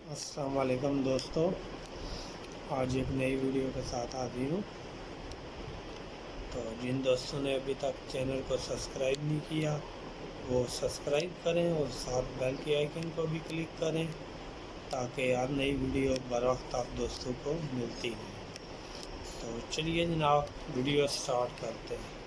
السلام علیکم دوستو، آج ایک نئی ویڈیو کے ساتھ حاضر ہوں۔ تو جن دوستوں نے ابھی تک چینل کو سبسکرائب نہیں کیا وہ سبسکرائب کریں اور ساتھ بیل کے آئیکن کو بھی کلک کریں تاکہ ہر نئی ویڈیو بر وقت آپ دوستوں کو ملتی رہے۔ تو چلیے جناب، ویڈیو سٹارٹ کرتے ہیں۔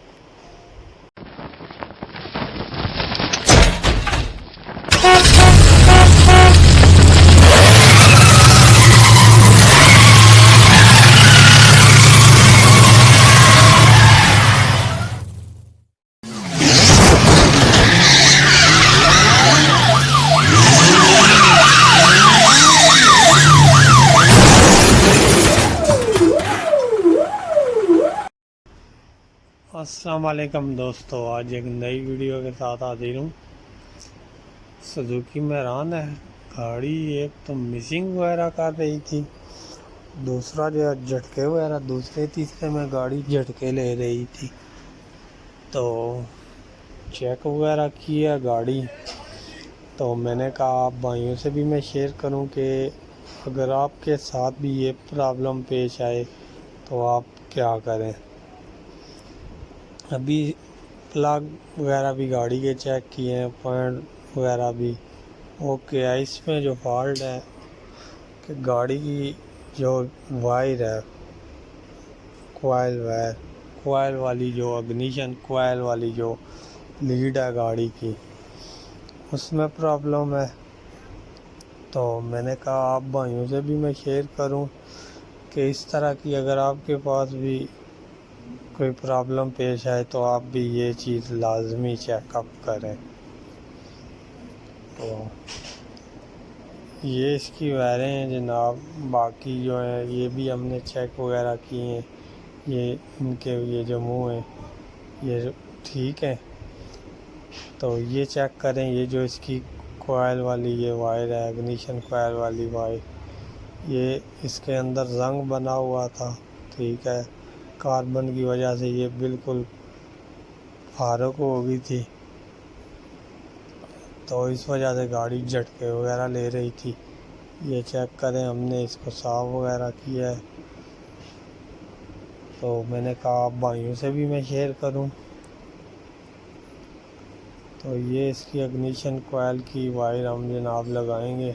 السلام علیکم دوستو، آج ایک نئی ویڈیو کے ساتھ حاضر ہوں۔ سوزوکی میران ہے، گاڑی ایک تو مسنگ وغیرہ کر رہی تھی، دوسرا جو ہے جھٹکے وغیرہ دوسرے تیسرے میں گاڑی جھٹکے لے رہی تھی۔ تو چیک وغیرہ کی ہے گاڑی، تو میں نے کہا آپ بھائیوں سے بھی میں شیئر کروں کہ اگر آپ کے ساتھ بھی یہ پرابلم پیش آئے تو آپ کیا کریں۔ ابھی پلگ وغیرہ بھی گاڑی کے چیک کیے ہیں، پوائنٹ وغیرہ بھی اوکے ہے۔ اس میں جو فالٹ ہے کہ گاڑی کی جو وائر ہے، کوائل والی جو اگنیشن کوائل والی جو لیڈ ہے گاڑی کی، اس میں پرابلم ہے۔ تو میں نے کہا آپ بھائیوں سے بھی میں شیئر کروں کہ اس طرح کی اگر آپ کے پاس بھی کوئی پرابلم پیش آئے تو آپ بھی یہ چیز لازمی چیک اپ کریں۔ تو یہ اس کی وائریں ہیں جناب، باقی جو ہیں یہ بھی ہم نے چیک وغیرہ کیے ہیں، یہ ان کے یہ جو منہ ہیں یہ ٹھیک ہے۔ تو یہ چیک کریں، یہ جو اس کی کوائل والی یہ وائر ہے، اگنیشن کوائل والی وائر، یہ اس کے اندر زنگ بنا ہوا تھا، ٹھیک ہے، کاربن کی وجہ سے یہ بالکل فارغ ہو گئی تھی، تو اس وجہ سے گاڑی جھٹکے وغیرہ لے رہی تھی۔ یہ چیک کریں، ہم نے اس کو صاف وغیرہ کیا ہے۔ تو میں نے کہا آپ بھائیوں سے بھی میں شیئر کروں۔ تو یہ اس کی اگنیشن کوائل کی وائر ہم جناب لگائیں گے۔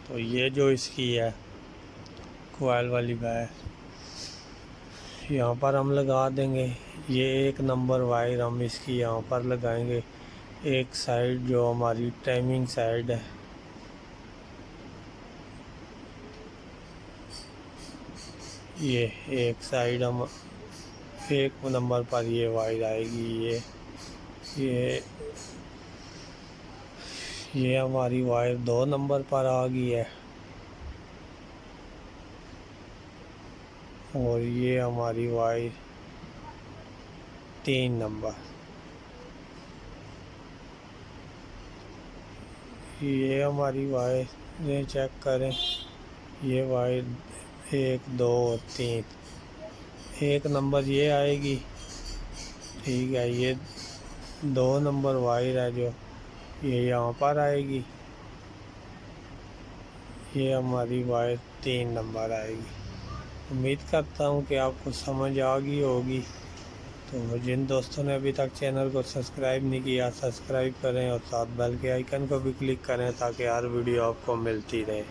تو یہ جو اس کی ہے کوائل والی وائر یہاں پر ہم لگا دیں گے۔ یہ 1 نمبر وائر ہم اس کی یہاں پر لگائیں گے، ایک سائیڈ جو ہماری ٹائمنگ سائیڈ ہے، یہ ایک سائیڈ ہم 1 نمبر پر یہ وائر آئے گی۔ یہ ہماری وائر 2 نمبر پر آ گئی ہے، اور یہ ہماری وائر 3 نمبر۔ یہ ہماری وائر چیک کریں، یہ وائر 1 2 اور 3، 1 نمبر یہ آئے گی، ٹھیک ہے۔ یہ 2 نمبر وائر ہے جو یہ یہاں پر آئے گی، یہ ہماری وائر 3 نمبر آئے گی۔ امید کرتا ہوں کہ آپ کو سمجھ آ گئی ہوگی۔ تو جن دوستوں نے ابھی تک چینل کو سبسکرائب نہیں کیا، سبسکرائب کریں اور ساتھ بیل کے آئیکن کو بھی کلک کریں تاکہ ہر ویڈیو آپ کو ملتی رہے۔